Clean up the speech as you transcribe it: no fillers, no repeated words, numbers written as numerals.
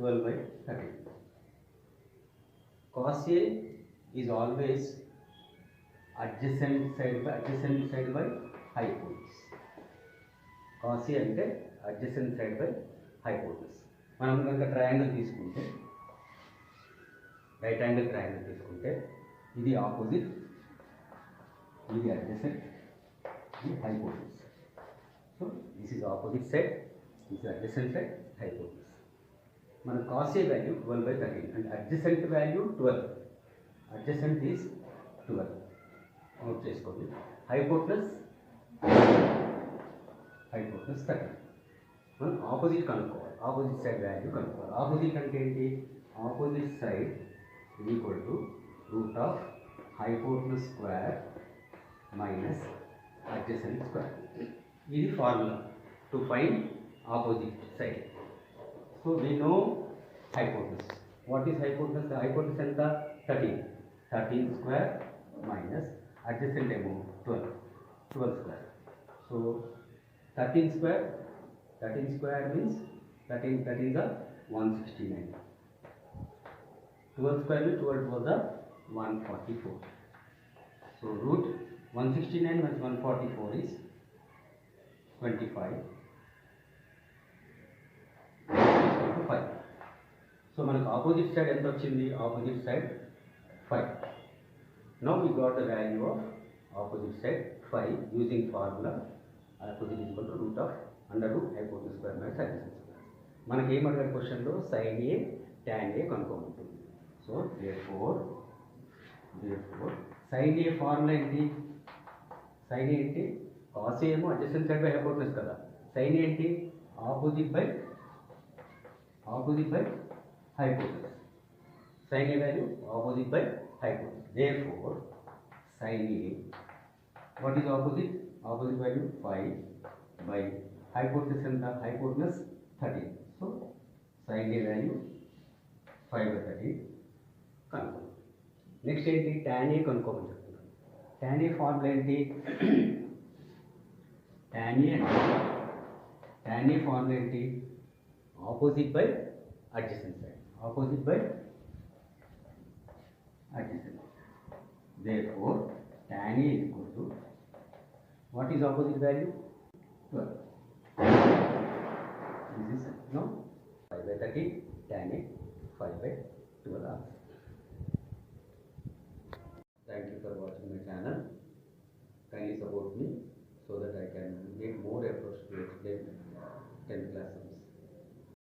12 by 13. Cos A is always adjacent side by hypotenuse. Cos A అంటే adjacent side by hypotenuse. మనం కనుక triangle తీసుకుంటే right angle triangle తీసుకుంటే ఇది opposite, ఇది అడ్జసెంట్, ఇది hypotenuse. So this is opposite side, this is adjacent side, hypotenuse. మన cos A value 12 by 13 and adjacent value 12. Adjacent is 12 note చేసుకోండి. Hypotenuse 13. మనం ఆపోజిట్ కనుక్కోవాలి, ఆపోజిట్ సైడ్ వాల్యూ కనుక్కోవాలి. Opposite అంటే ఏంటి? Opposite side equal to root of hypotenuse square minus adjacent square. ఇది formula to find opposite side. So we know hypotenuse. What is hypotenuse? The hypotenuse ఎంత? 13. 13 square minus adjacent ఏమో 12. 12 square. So 13 square means 13 is 169. 12 square means 12 was 144. So root 169 minus 144 is 25. 5. So మనకు opposite side ఎంత వచ్చింది? Opposite side 5. Now we got the value of opposite side 5 using formula opposite equal to root of under root hypotenuse square minus adjacent square. మనకి ఏం అడిగారు క్వశ్చన్లో? sin A tan A కనుక్కోమంటుంది. So therefore sin A formula ఏంటి? sin A ఏంటి? cos A ఏమో adjacent side by hypotenuse కదా. sin A ఏంటి? Opposite by hypotenuse. Sin A value opposite by hypotenuse. Therefore, sin A, what is opposite? Opposite value 5 by hypotenuse and the hypotenuse 13. So, sin A value 5 by 13. Confirm. Next ఏంటి? tan A కనుక్కోమని చెప్తున్నాను. tan A formula ఏంటి? tan A formula ఏంటి? Opposite by adjacent side. Opposite by adjacent. Therefore, tan A is equal to, what is opposite value? 12. This is no 5 by 13, tan A 5 by 12.